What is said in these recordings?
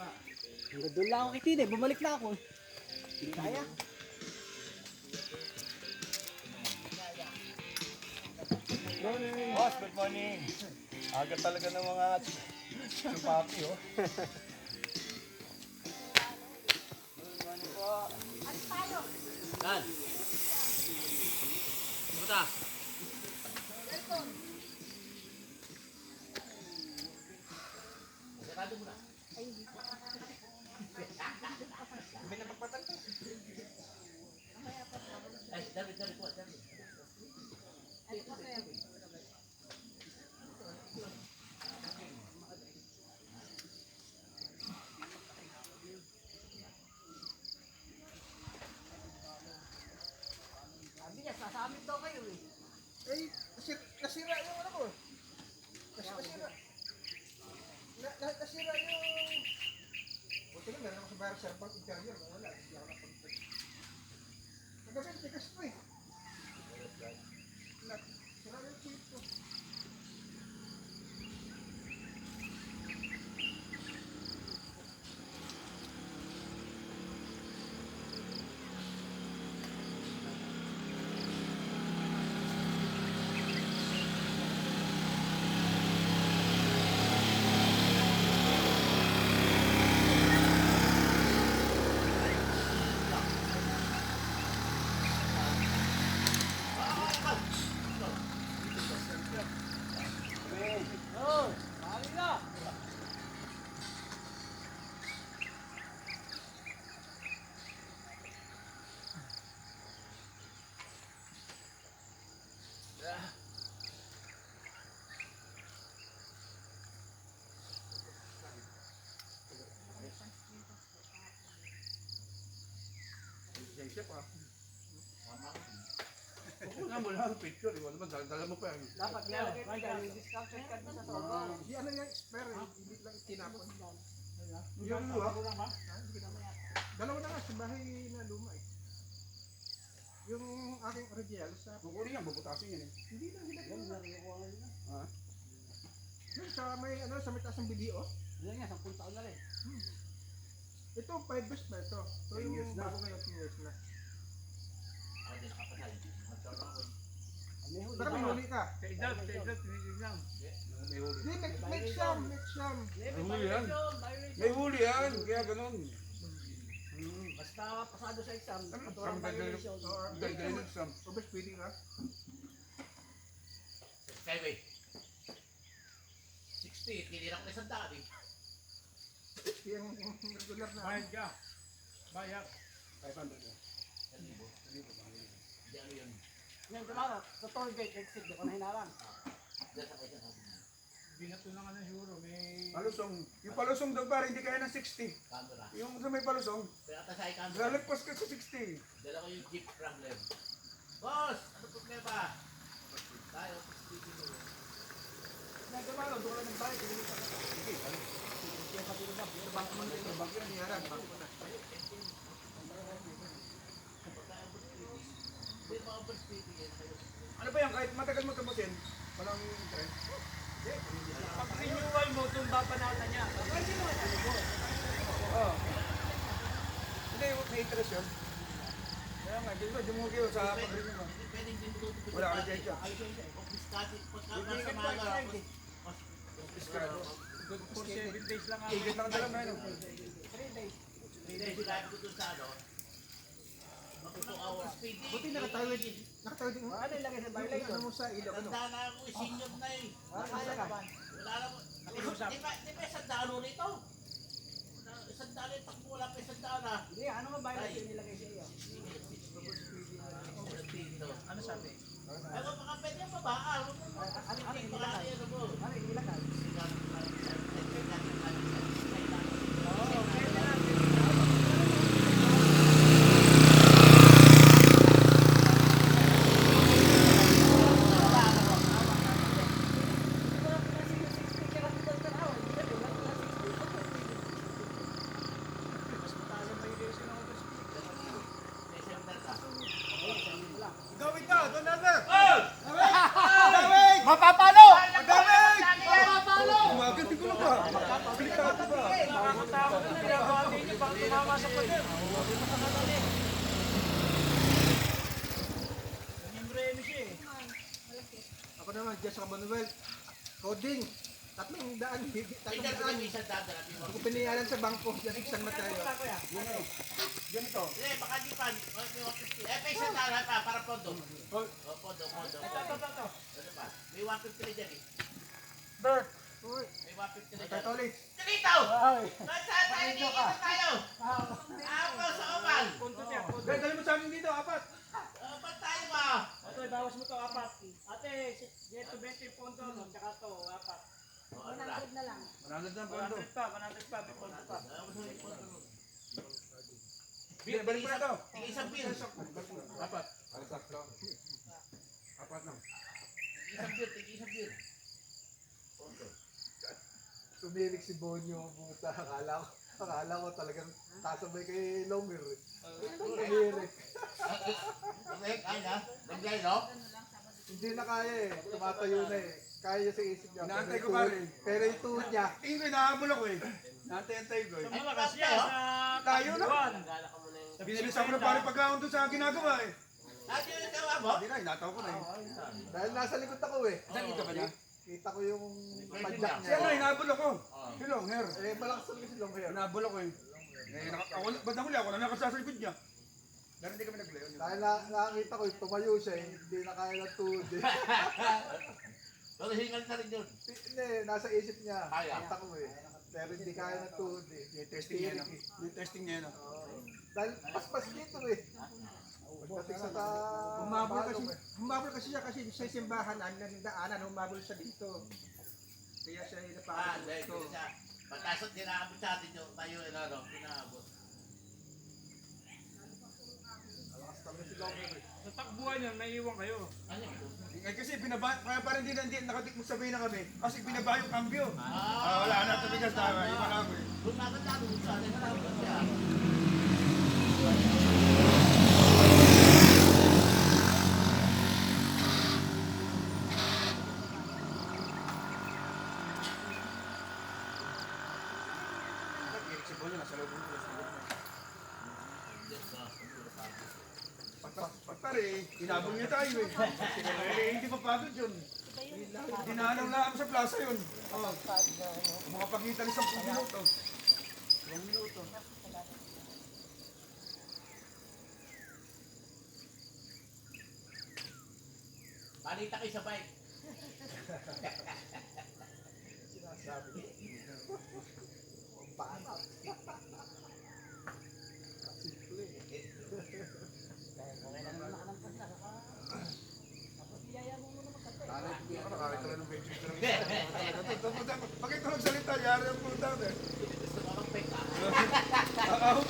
Hanggang doon lang ako kay Tine, bumalik na ako. Hindi kaya. Boss, good morning. Aga talaga ng mga chupapi, oh. Dan. Puta. Sarado mo na. Ay, David, po, David. Sabi niya, sasamit daw kayo eh. Eh, nasira yung ano ko. Nasira. Nasira yung... Buti lang, meron ako sa bayar sa bank interior. Wala, hindi ako napag-check. Nagkasal, tikas ko eh. Sira yung chip ko. Oh, bali na. Wala mo lang picture, wala mo, dala mo pa yan. Dapat nilagay pa dyan yung discounted card mo sa trabaho. Di ano yung spare, hindi lang tinapon. Yung luwa? Dalawa na nga sa bahay na luma eh. Yung aking original sa... Kukunin yan, babutasin yan eh. Hindi lang ginagawa. Yun sa may ano, sa may taas ng BDO. Yan nga, 10 taon na rin. Ito, 5 years na ito. So 10 years yung na. bago ngayon, 10 years na. May huli. Pero may huli ka. May huli. Hindi, next siyam. May huli yan. May huli yan, kaya ganun. Basta pasado sa exam, Ano? naturang violation. Dahil ng exam. Obes, pwede ka. Skyway. 60, tinira ko na isang daan eh. Yung regular na. ka. Bayad. 500 yan. Hindi ano yun. Yan, kumara, sa toll gate exit, di ko na hinalang. Diyan sa kayo sabi niya. Binato na nga na siguro, may... Palusong. Yung palusong daw pare, hindi kaya ng 60. Camera. Yung sa may palusong, Pero ata sa camera. lalagpas ka sa 60. Dala ko yung jeep problem. Boss! Ano problema? Tayo, speaking mo. Yan, kumara, doon ka ng bahay. Sige, ano? Bangko mo na ito. Bangko na niyaran. Bangko na. Hindi mga overspeeding yan sa'yo. Ano ba yan? Kahit matagal mo tapusin, walang trend. Pag renewal mo, tumba pa natin niya. Pwede mo na. Oo. Hindi, may interest yun. Kaya nga, di ba, dumugil sa pag-renew mo. Hindi pwedeng dinututo ko Wala ka na dyan siya. Office kasi, pagka Hindi sa ka mga pa Discard. For 7 days lang ako. Igit lang ang dala mo yun. 3 days. Hindi drive ko dun sa ano. Mag 2 hours speeding. Buti nakatawid. Nakatawid yung... Ano ilagay sa Yung violation? ano mo sa ilaw, ano? Tanda na ako, senior na eh. Kaya ka. Wala na mo. Di ba isang daan ulit ito? Isang daan yung takbo, wala pa isang daan ah. Hindi, ano nga violation nilagay sa iyo? Ano sabi? Ay, baka pwede yung babaan. Ano ilagay? Ano ilagay? Oo, pwede natin. Gawin ka, doon na! Mapapalo! Madami! Parang tumama sa pader. Hindi mo nakadali. Nangyembreno siya eh. Ako naman, Jess Manuel. Coding. 300, higit Ay, dyan 300. may isang daan na natin. Ako pinihalan sa bangko, dyan San Mateo. Ganito. Hindi, baka di pa. May 150. May isang daan pa, para pondo. Oh, Pondo. Ito. Ano pa? May 150 na dyan eh. Bert. Uy, May 150 na dyan. Katolik. Dito! Ay. Saan tayo? Dito tayo! Apo sa oval! Punto niya. Punto. Dahil dali mo sa amin dito, apat. Ba't tayo ba? Ate, bawas mo to, 4. Ate, dito 20 punto, no? Tsaka to, 4. Ano na? 100 na lang. Mananod ng pondo. 100 pa, may punto pa. Hindi, balik mo na to. Tingin isang beer. Apat. Apat na. Tingin isang beer. Tumirik si Bonyo, buta. Akala ko talagang kasabay kay Longer. Tumirik. Naglay, no? Hindi na kaya eh. Tumatayo na eh. Kaya niya sa isip niya. Inaantay Pero ko pa yung rin. tuhod- Pero yung tuhod niya, Tingin ko, inahabol ako eh. Naantay ko eh. Sa malakas yan, sa Tayo na. takbuhan. Nagala ka muna yung... Binilisan ko na pare pagkaon doon sa ginagawa eh. Ate, yung gawa mo? Hindi na, inataw ko na eh. dahil nasa likod ako eh. Saan kita ba niya? Kita ko yung padyak Siya na, niya. inahabol ako. Si Longher. Eh, malakas talaga si Longer. Inahabol ako eh. Ako, ba't nahuli ako? Nakasasa sa likod niya. Dahil hindi kami naglayo. Dahil nakakita ko, tumayo siya eh. Hindi na kaya ng tuhod eh. Pero hingal na rin yun. Hindi, nasa isip niya. Kaya. Kita ko eh. Pero hindi kaya ng tuhod eh. Yung testing niya no. Yung testing niya no. Oo. Dahil paspas dito eh. Pagdating sa Humabol kasi siya kasi sa simbahan ang daanan, humabol siya dito. Kaya siya yung napakabot Dahil dito. siya. Pagkasot, dinaabot sa atin yung tayo, ano, dinaabot. Malakas talaga si Longer eh. Sa takbuhan yan, naiiwan kayo. Ano yun? Eh, kasi kaya parang hindi nakatikmong sabay na kami. Kasi binaba yung cambio. Ah, Wala na, tumigas na. Iba na ako eh. Doon naman tayo sa atin, nalaman siya. Nag-irik si Bonyo, nasa loob ng tulas. Pare, inabong niya tayo eh. Hindi mapagod yun. Dinalaw lang sa plaza yun. Oh. Makapagitan ng 10 minuto. 2 minuto. Balita kayo sa bike. Sinasabi. Ang bata. Simple eh. Nakakita lang ng benches ko lang. Pag ito nagsalita, yari ang puta eh. Gusto mo mag-peka. Ako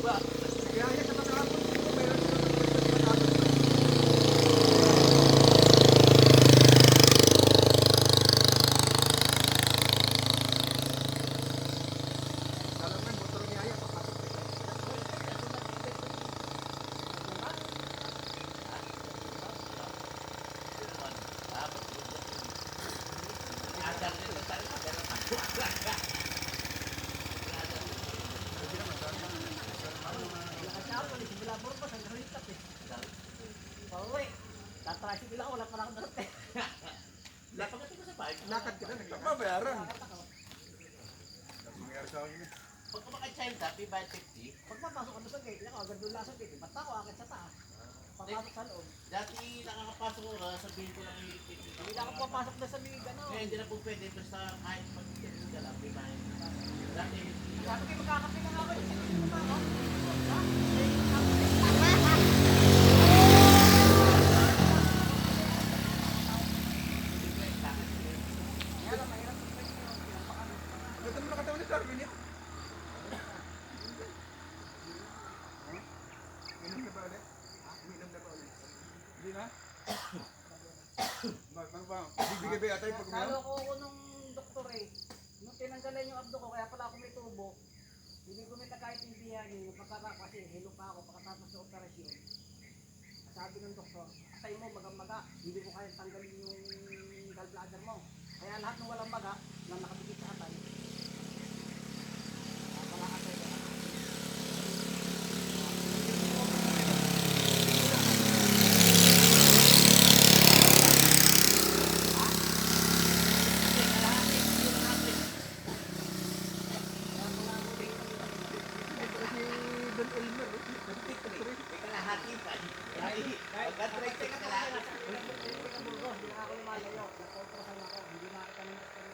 ba? Kaya yan sa pagkakapon dito, meron siya Alam mo, motor niya yan, papasok eh. Adar din ang tayo. Tatrasin nila ako, wala pa lang ako dapat eh. Pagdating ko sa bike, lakad ka na, Mabayaran. Mangyari sa akin eh. pag kumaka-child up, may bayad 50. Pag papasok ano sa gate, ako agad doon lang sa gate. Basta ako agad sa taas. Papasok sa loob. Dati nakakapasok ko, sabihin ko lang yung Hindi na ako papasok na sa may gano'n. Kaya hindi na po pwede, basta kahit mag-ticket ka lang, may bayad. Dati, Sabi ko, magkakape na nga ako. Sige, mo ba ako? Ganda mo nakatawan ni Darwin eh. Inom na ba ulit? Inom na ba ulit? Hindi na? Ano ba? Bibigay ba yata yung pag uminom? Naloko ko nung doktor eh. Nung tinanggalan yung abdo ko, kaya pala ako may tubo. Hindi ko may nakaintindihan yung kasi hilo pa ako pagkatapos sa operasyon. Sabi ng doktor, atay mo maga-maga, hindi ko kaya tanggalin yung gallbladder mo. Kaya lahat ng walang maga, na nakabigit sa atay. Pala atay ko. 23. May kalahati pa. Pagka 30 ka kalahati. Hindi na ako lumalayo. Nagkontrasan ako. Hindi na kita ng doktor.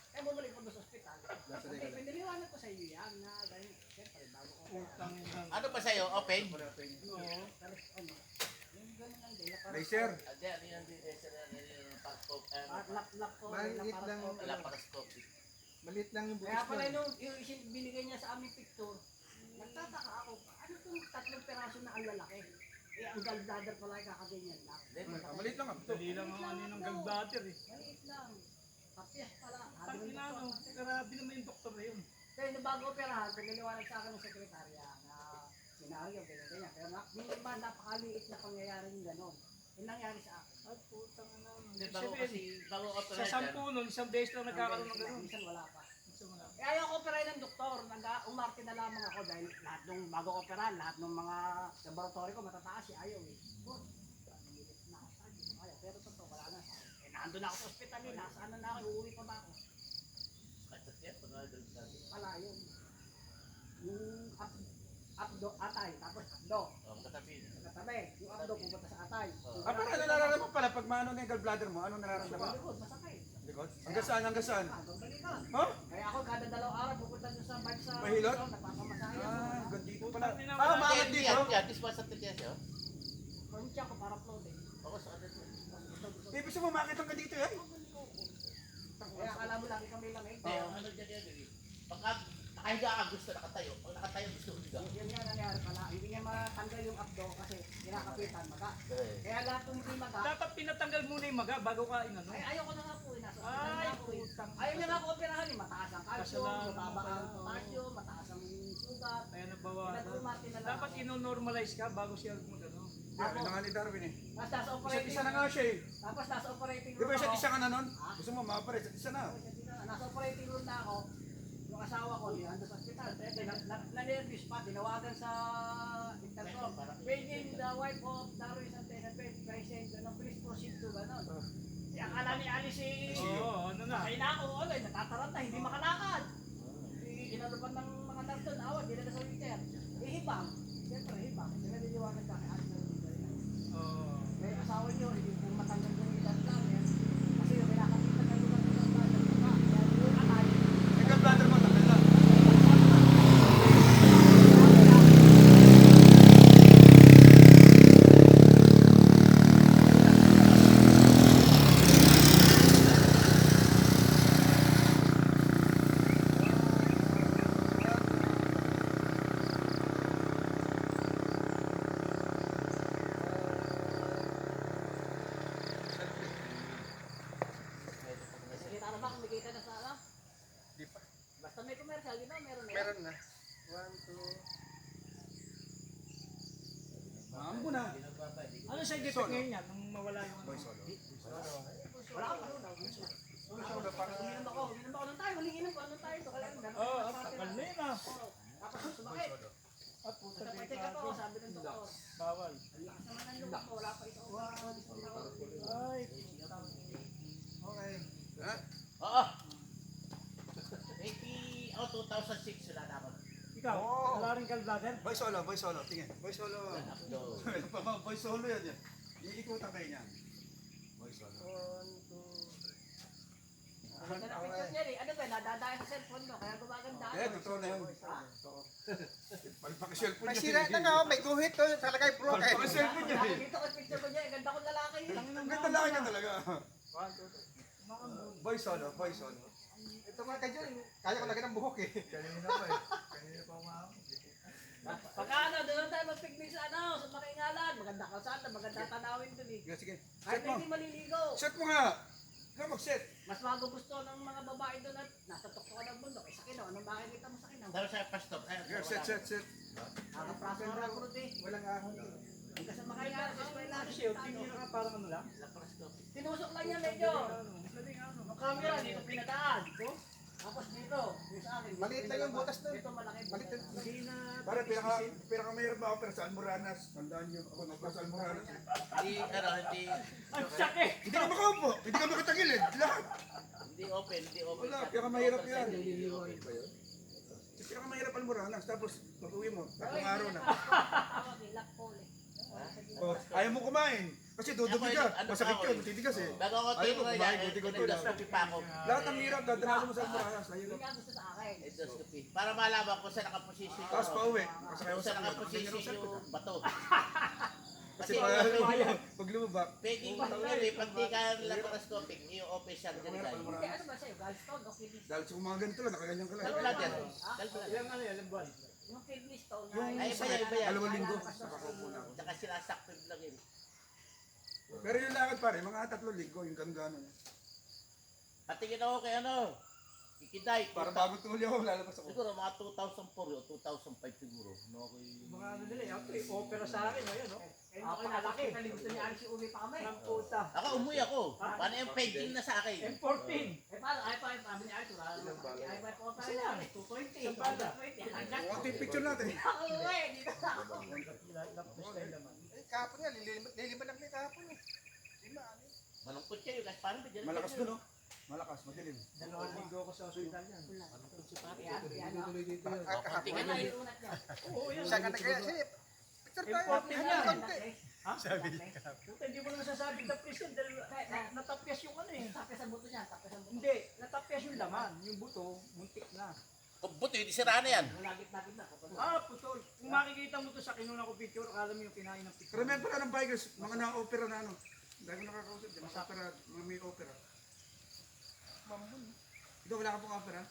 Eh, bumalik ko doon sa ospital. Okay, piniliwanag ko sa iyo yan na dahil, siyempre, bago ko. Ano ba sa'yo? Open? Oo. Pero, ano, yung ganun lang din. Laser. Hindi, ano yan din? Parascope. Lap ko. Maliit lang. Wala parascope. Maliit lang yung Kaya butas pala nun. yung binigay niya sa aming picture, nagtataka ako, ano itong 3 peraso na ang lalaki? Eh, ang gallbladder pala ay kakaganyan lang. Maliit lang ang Dali lang ang ano ng gallbladder eh. Maliit lang. Tapos pala. Ang inano, grabe naman yung doktor na yun. Kaya nung bago operahan, pinaliwanag sa akin ng sekretarya na senaryo, ganyan. Pero minimum napakaliit na pangyayari yung gano'n. Yung nangyari sa akin. Ay, putang ina. Hindi, bago kasi, bago Sa operation. 10 nun, isang beses lang nagkakaroon ng gano'n. Minsan wala pa. Isang wala. Eh, ayaw ko operahin ng doktor. Umarte na lamang ako dahil lahat nung bago operahan, lahat ng mga laboratory ko matataas siya. Ayaw eh. Boss, nangilit na ako. Hindi mo kaya. Pero totoo, wala na. Eh, nandun ako sa ospital eh. Nasaan na ako. Uuwi pa ba ako? Wala yun. Yung abdo, atay. Tapos abdo. Katabi. Katabi. Yung abdo pupunta sa atay. Pero ano nararamdaman pala pag maano na yung gallbladder mo? Anong nararamdaman? Likod, masakit. Likod? Hanggang saan? Hanggang saan? Balikan. Ha? Kaya ako kada 2 araw pupunta dun sa bike sa Mahilot? Napapamasahe ako. Hanggang dito pala. Putang ina, Ah, wala. maangat dito. Yan, this was at the test, oh. Konti ako para upload eh. Ako sa atin. Ibig sabihin makakita ka dito eh. Kaya akala mo lagi kami lang eh. Hindi, ano dyan yan, eh. Pagka nakahiga ka, gusto nakatayo. Pag nakatayo, gusto humiga. Yun nga nangyari pala. Hindi niya matanggal yung abdo kasi kinakapitan maga. Kaya lahat ng hindi maga, Dapat pinatanggal muna yung maga bago ka inano. ay ayaw ko na nga po eh. Nasa Ay, ospital na ako eh. putang. Ayaw niya nga ako operahan eh. Mataas ang calcium, Kasalanan mo mababa ang pala. potassium, mataas ang sugat. Kaya nabawasan. Pinag-umarte na lang Dapat ako. ino-normalize ka bago siya magano. Sabi na nga ni Darwin eh. Tapos nasa Isa't operating isa na nga siya eh. Tapos nasa operating Di room ba isa't ako. isa ka na nun? Gusto mo ma-operate, isa't isa na. Nasa operating room na ako. Yung asawa ko, nandun sa ospital. Na-nervous pa, tinawagan sa intercom. Paging the wife of Darwin Santana, present, please proceed to gano'n. Si akala ni Alice si... Oo, ano na. Kaya na ako, natataranta, hindi makalakad. Inalupan ng mga nurse doon, awad, dinala sa wheelchair. Hibang. Siyempre, hibang. Sinaliliwanag ka kay Alice. Oo. May asawa niyo, hindi po matanggal yung ilan lang. Kasi yung pinakakita na lugar ng mga kaya yung atay, Yung gallbladder mo, tagal na. nakikita na ba? Kumikita na sa ano? Di pa. Basta may commercial, yun na, meron na. Meron na. 1, 2. Maambo na. Ano sa defect ngayon yan nung mawala yung ano? Wala kang panunaw. Uminom ako nung tayo, huling inom ko, anong tayo ito? Kaya gano'n. Oo, tagal na yun ah. Tapos sumakit. Ah, puta Basta di check ako, sabi ng doktor. Bawal. Ang lakas naman ng loob ko, wala pa isang oras. Ay, Okay. Ha? Oo. 2006 wala na ako. ikaw, wala rin gallbladder? Boy solo. Tingin. Boy solo. Boy solo yan yan. Iikutan kayo niyan. Boy solo. 1, 2. Ang ganda ng picture niya eh. Ano ba, nadadaya sa cellphone mo, kaya gumaganda. Eh, totoo na yun. Pagpaka-cellphone May niya. sira na nga, oh, may guhit to, talagay broken. Pagpaka-cellphone niya eh. Nakikita ko yung picture ko niya, ang ganda kong lalaki. Ang ganda lang niya talaga. Boy solo. Ito mga kadyan, kaya ko lagyan ng buhok eh. Pagka ano, doon tayo mag-picnic sa ano, sa Makingalan. Maganda kalsada, maganda tanawin dun eh. Sige. Kahit Set mo. hindi maliligo. Set mo nga. Ikaw mag-set. Mas magugusto ng mga babae doon at nasa tuktok ng bundok. Eh sa kinaw, anong makikita mo sa kinaw? Dahil sa pastop. Girl, set. Nakapraso ng rakrut eh. Walang ahon. Hanggang sa Makingalan, sa eskwela. Ano siya, tingin ka parang ano lang? Tinusok lang niya medyo. Daling ano. Ang camera dito pinadaan. Tapos dito, yung sa akin. Maliit lang yung butas doon. Dito malaki. Maliit lang. Hindi na. Para pinakamahirap ako pero sa Almoranas. Tandaan niyo ako nagpa sa Almoranas. Hindi. Ang sakit! Hindi ka makaupo. Hindi ka makatagilid. Lahat. Hindi open. Wala. Pinakamahirap yan. Kaya ka mahirap almoranas, tapos pag-uwi mo, tatlong araw na. Tawag eh, lakpole. Oh, ayaw mo kumain. Kasi dudugi ka. Masakit yun, matitigas eh. Bago ako Ayaw mo tira kumain, yan, guti-guti lang. endoscopy pa ako. Lahat ng hirap, dadanasan mo sa almoranas. Yun Nahirap. nga gusto sa akin. Endoscopy. Para malaman kung saan nakaposisyon yung Tapos pa-uwi. Masakay kung mo sa saan akin. nakaposisyon yung bato. Kasi Kasi pag lumabak, pwedeng pag di ka laparoscopic, yung open siya mahirap Hindi, almoranas. ano ba sa'yo? Gallstone o kidney stone? Dahil sa mga ganito lang, nakaganyan ka lang. Gallbladder yan. Gallbladder. Ilang ano yan, ilang buwan? Yung kidney stone Yung Ay, iba yan, iba yan. 2 linggo. Tsaka sinasakto yung lang yun. Pero yung lakad pare, mga 3 linggo, yung gano'n. Patingin ako kay ano, Ikiday. Para bago tuli ako, lalabas ako. Siguro mga 2004 o 2005 siguro. No, ako Mga ano nila, opera sa akin, ayan, no? Ako nalaki. Gusto ni Alice uwi pa kami. Ang puta. Ako umuwi ako. Paano yung pegging na sa akin? M14. Eh paano? Ay pa, sabi ni Alice, wala naman. Ay pa po pa rin yan. 220. Isang bala. 220. Hanggang Konti picture natin. ako uwi. Dito na ako. Lapos tayo naman. Eh, kahapon nga, liliban lang ni kahapon eh. Malungkot kayo guys. Paano ba dyan? Malakas doon, no? Malakas, madilim. 2 linggo ako sa ospital yan. Yan, yan. Konti ka Ano na. yung unat niya? Oo, yan. Siya ka na kaya, sige. Picture tayo. Important Ano yan. konti? Puta, hindi mo naman sasabi tapis yan dahil natapyas yung ano eh. Tapos ang buto niya, tapos ang buto. Hindi, natapyas yung laman. Yung buto, muntik na. Buto, hindi sira na yan. Malagit na. Ah, putol. Kung makikita mo to sa kinuna ko picture, akala mo yung kinain ng picture. Karamihan pala ng bikers, mga na-opera na ano. Dahil ko nakakausap dyan, mga opera, mga may opera. Ito, wala ka pong opera?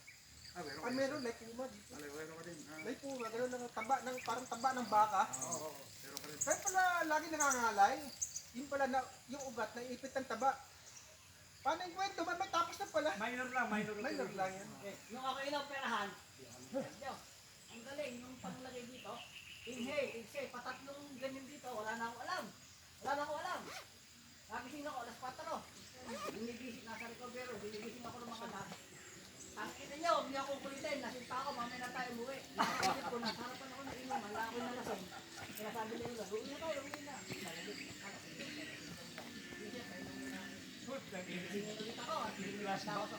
Ah, meron Ah, ka. meron, like puma dito. Meron ka din. Ah, Like puma, gano'n lang, taba ng, parang taba ng baka. meron ka din. Kaya pala, lagi nangangalay. Yun pala, na, yung ugat, naipit ng taba. Paano yung kwento? May tapos na pala. Minor lang, minor. Minor lang yan. Nung ako inaoperahan, ang galing, yung paglagay dito, inhale, exhale, patatlong ganyan dito, wala na akong alam. Wala na akong alam. Nagising ako, alas 4. Binigising, nasa recovery, binigising ako ng mga lahat. Ang ina nyo, huwag niyo ako kulitin, nasinta ako, mamaya na tayo umuwi. Nakakasip ko, nasa harapan ako ng inom, wala ako nalasing. Kaya sabi nila, uwi na tayo, uwi na. Gising ulit ako, at binigilas na ako sa